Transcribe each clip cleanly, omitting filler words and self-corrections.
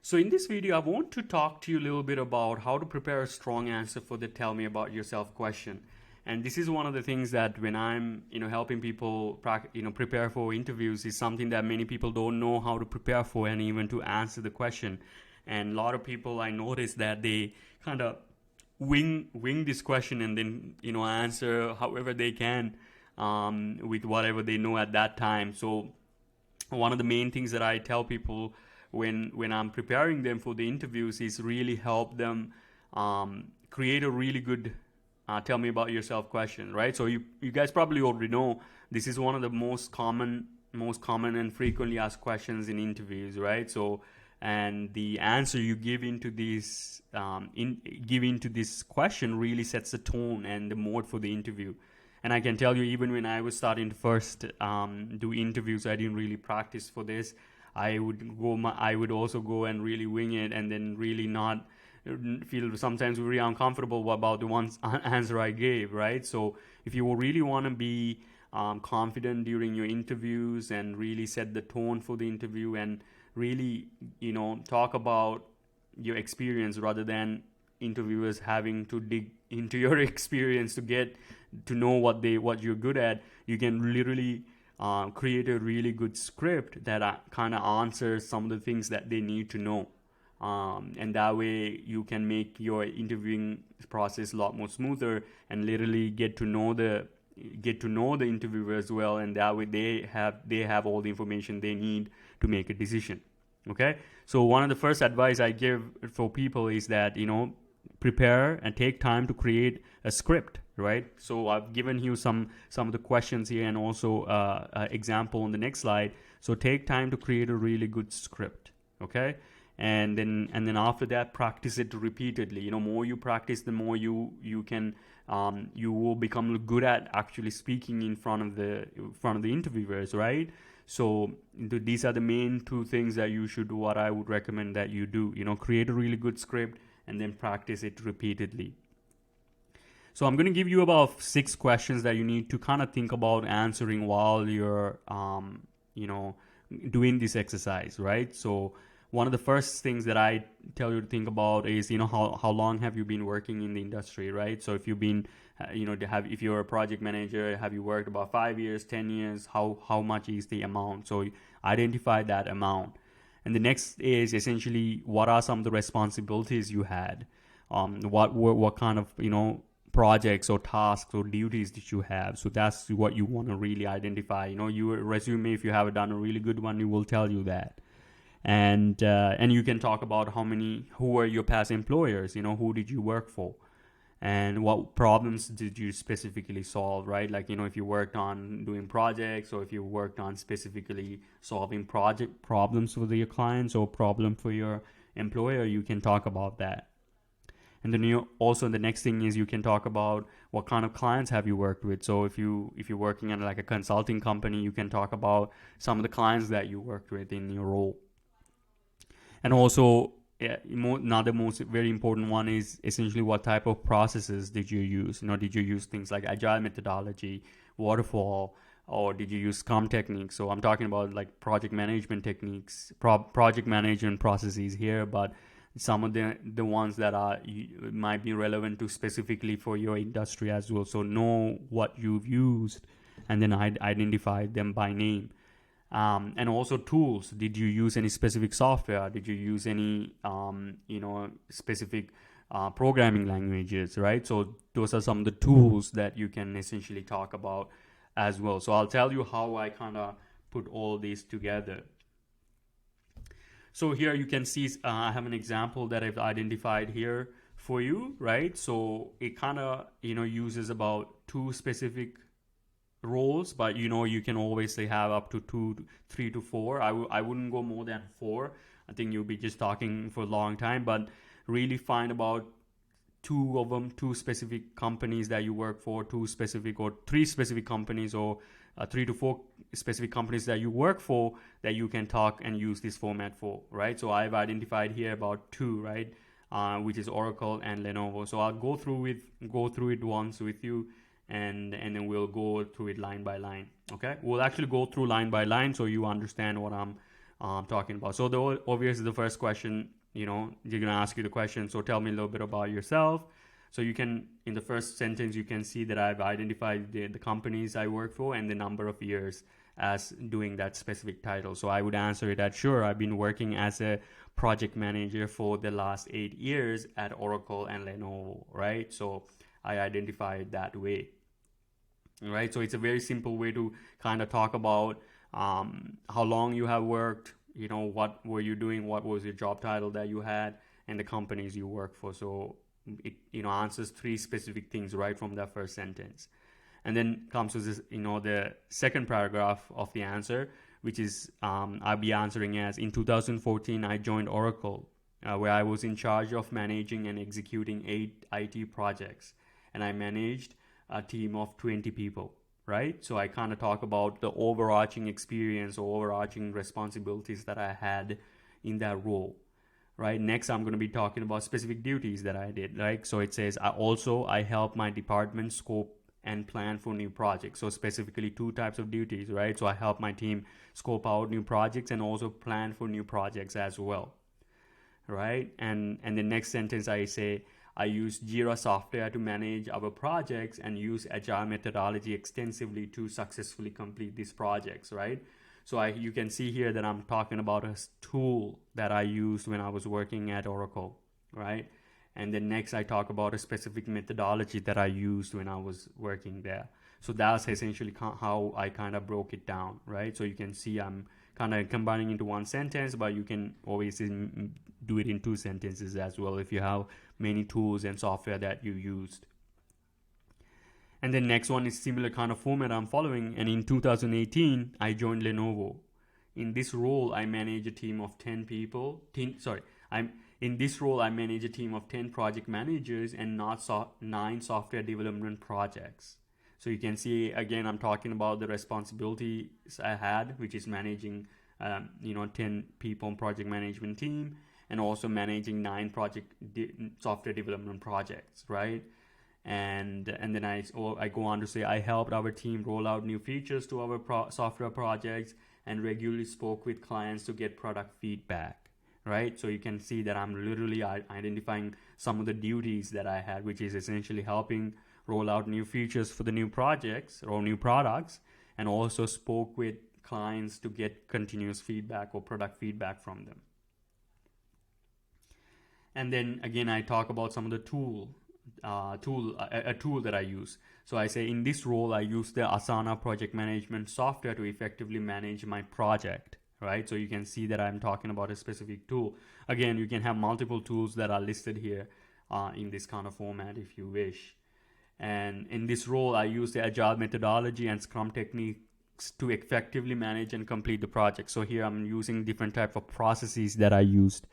So in this video, I want to talk to you a little bit about how to prepare a strong answer for the tell me about yourself question. And this is one of the things that when I'm, helping people, prepare for interviews is something that many people don't know how to prepare for and even to answer the question. And a lot of people I notice that they kind of wing this question and then, answer however they can with whatever they know at that time. So one of the main things that I tell people when I'm preparing them for the interviews is really help them create a really good tell me about yourself question, right? So you guys probably already know this is one of the most common and frequently asked questions in interviews, right? So and the answer you give into this question really sets the tone and the mode for the interview. And I can tell you, even when I was starting to first do interviews, I didn't really practice for this. I would also go and really wing it, and then really not feel sometimes really uncomfortable about the one answer I gave, right? So if you really want to be confident during your interviews and really set the tone for the interview and really, talk about your experience rather than interviewers having to dig into your experience to get to know what you're good at, you can literally create a really good script that kind of answers some of the things that they need to know, and that way you can make your interviewing process a lot more smoother and literally get to know the interviewer as well, and that way they have all the information they need to make a decision. Okay, so one of the first advice I give for people is that prepare and take time to create a script, right? So I've given you some of the questions here and also example on the next slide. So take time to create a really good script, okay? And then after that, practice it repeatedly. More you practice, the more you can you will become good at actually speaking in front of the interviewers, right? So these are the main two things that what I would recommend that you do. Create a really good script and then practice it repeatedly. So I'm going to give you about 6 questions that you need to kind of think about answering while you're, doing this exercise, right? So one of the first things that I tell you to think about is, how long have you been working in the industry, right? So if you've been, if you're a project manager, have you worked about 5 years, 10 years? How much is the amount? So identify that amount. And the next is essentially what are some of the responsibilities you had? What kind of projects or tasks or duties that you have? So that's what you want to really identify. Your resume, if you have done a really good one, it will tell you that. And you can talk about who were your past employers. Who did you work for? And what problems did you specifically solve, right? Like, if you worked on doing projects or if you worked on specifically solving project problems for your clients or problem for your employer, you can talk about that. And then also the next thing is you can talk about what kind of clients have you worked with. So if you're working at like a consulting company, you can talk about some of the clients that you worked with in your role. And also, another most very important one is essentially what type of processes did you use? Did you use things like agile methodology, waterfall, or did you use Scrum techniques? So I'm talking about like project management techniques, project management processes here, but some of the ones that might be relevant to specifically for your industry as well. So know what you've used and then identify them by name. And also tools. Did you use any specific software? Did you use any specific programming languages, right? So those are some of the tools that you can essentially talk about as well. So I'll tell you how I kind of put all these together. So here you can see I have an example that I've identified here for you, right? So it kind of uses about 2 specific roles, but you can always say have up to 2, 3 to 4. I wouldn't go more than 4. I think you'll be just talking for a long time, but really find about 2 of them, 2 specific companies that you work for, 2 specific or 3 specific companies, or 3 to 4 specific companies that you work for that you can talk and use this format for, right? So I've identified here about 2, right? Which is Oracle and Lenovo. So I'll go through it once with you, and then we'll go through it line by line. Okay, we'll actually go through line by line so you understand what I'm talking about. So obviously the first question, they're gonna ask you the question. So tell me a little bit about yourself. So you can, in the first sentence, you can see that I've identified the companies I work for and the number of years as doing that specific title. So I would answer it at sure, I've been working as a project manager for the last 8 years at Oracle and Lenovo, right? So I identify it that way, right? So it's a very simple way to kind of talk about how long you have worked, what were you doing, what was your job title that you had, and the companies you work for. So it answers three specific things right from that first sentence. And then comes to this, the second paragraph of the answer, which is I'll be answering as, in 2014 I joined Oracle, where I was in charge of managing and executing 8 IT projects, and I managed a team of 20 people, right? So I kind of talk about the overarching experience or overarching responsibilities that I had in that role, right? Next, I'm going to be talking about specific duties that I did, right? So it says, I help my department scope and plan for new projects. So specifically 2 types of duties, right? So I help my team scope out new projects and also plan for new projects as well, right? And the next sentence I say, I use Jira software to manage our projects and use agile methodology extensively to successfully complete these projects, right? So you can see here that I'm talking about a tool that I used when I was working at Oracle, right? And then next I talk about a specific methodology that I used when I was working there. So that's essentially how I kind of broke it down, right? So you can see I'm kind of combining into one sentence, but you can always do it in 2 sentences as well if you have many tools and software that you used. And then next one is similar kind of format I'm following. And in 2018, I joined Lenovo. In this role, I manage a team of 10 people. In this role, I manage a team of 10 project managers and 9 software development projects. So you can see, again, I'm talking about the responsibilities I had, which is managing, 10 people project management team, and also managing 9 software development projects, right? And then I go on to say, I helped our team roll out new features to our software projects and regularly spoke with clients to get product feedback, right? So you can see that I'm literally identifying some of the duties that I had, which is essentially helping roll out new features for the new projects or new products, and also spoke with clients to get continuous feedback or product feedback from them. And then again, I talk about some of the tool that I use. So I say, in this role, I use the Asana project management software to effectively manage my project, right? So you can see that I'm talking about a specific tool. Again, you can have multiple tools that are listed here in this kind of format if you wish. And in this role, I use the agile methodology and Scrum techniques to effectively manage and complete the project. So here I'm using different type of processes that I used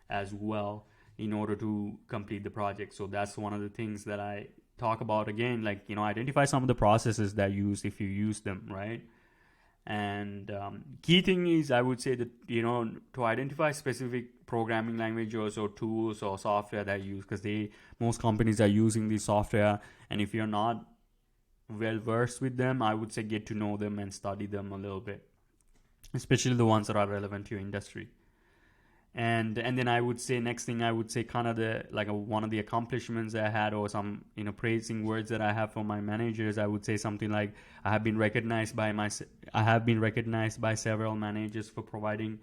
as well in order to complete the project. So that's one of the things that I talk about, again, like, identify some of the processes that you use if you use them, right? And key thing is, I would say that, to identify specific programming languages or tools or software that you use, because most companies are using this software, and if you're not well versed with them, I would say get to know them and study them a little bit, especially the ones that are relevant to your industry. And then I would say, next thing I would say, kind of one of the accomplishments I had, or some praising words that I have for my managers. I would say something like, I have been recognized by several managers for providing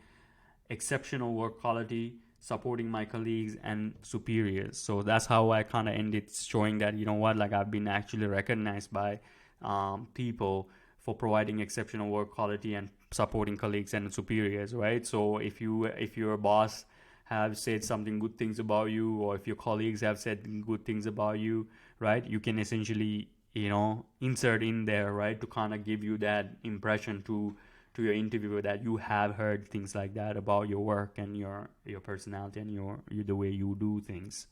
exceptional work quality, supporting my colleagues and superiors. So that's how I kind of ended, showing that, I've been actually recognized by people for providing exceptional work quality and supporting colleagues and superiors, right? So if your boss have said something good things about you, or if your colleagues have said good things about you, right, you can essentially insert in there, right, to kind of give you that impression to your interviewer that you have heard things like that about your work and your personality and the way you do things,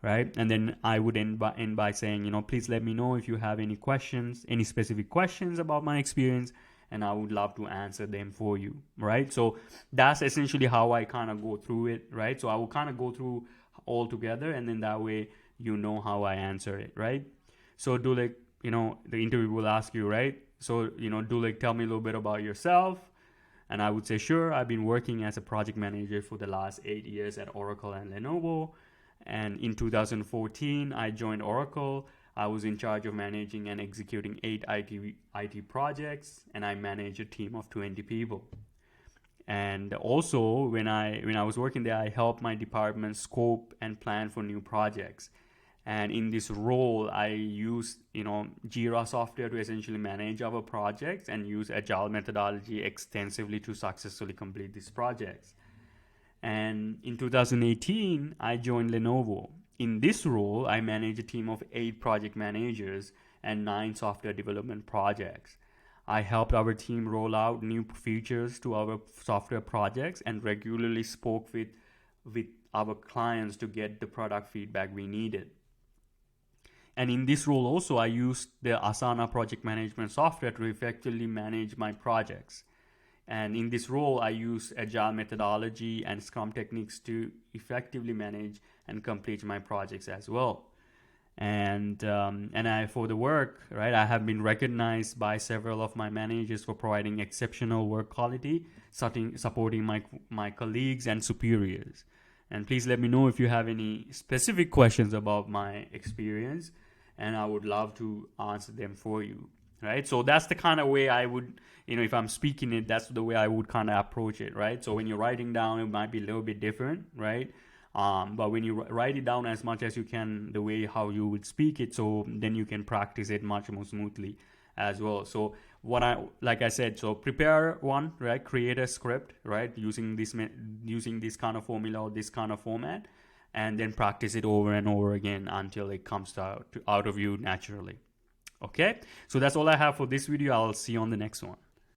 right? And then I would end by saying, please let me know if you have any specific questions about my experience, and I would love to answer them for you, right? So that's essentially how I kind of go through it, right? So I will kind of go through all together, and then that way how I answer it, right? So Dulik, the interview will ask you, right? So, Dulik, tell me a little bit about yourself, And I would say, sure, I've been working as a project manager for the last 8 years at Oracle and Lenovo. And in 2014, I joined Oracle. I was in charge of managing and executing 8 IT projects, and I managed a team of 20 people. And also, when I was working there, I helped my department scope and plan for new projects. And in this role, I use Jira software to essentially manage our projects and use agile methodology extensively to successfully complete these projects. And in 2018, I joined Lenovo. In this role, I manage a team of 8 project managers and 9 software development projects. I helped our team roll out new features to our software projects and regularly spoke with our clients to get the product feedback we needed. And in this role also, I used the Asana project management software to effectively manage my projects. And in this role, I use agile methodology and Scrum techniques to effectively manage and complete my projects as well. And I, for the work, right, I have been recognized by several of my managers for providing exceptional work quality, supporting my colleagues and superiors. And please let me know if you have any specific questions about my experience, and I would love to answer them for you. Right, so that's the kind of way I would, if I'm speaking it, that's the way I would kind of approach it, right? So when you're writing down, it might be a little bit different, right? But when you write it down as much as you can, the way how you would speak it, so then you can practice it much more smoothly as well. So like I said, so prepare one, right? Create a script, right? Using this kind of formula or this kind of format, and then practice it over and over again until it comes out of you naturally. Okay, so that's all I have for this video. I'll see you on the next one.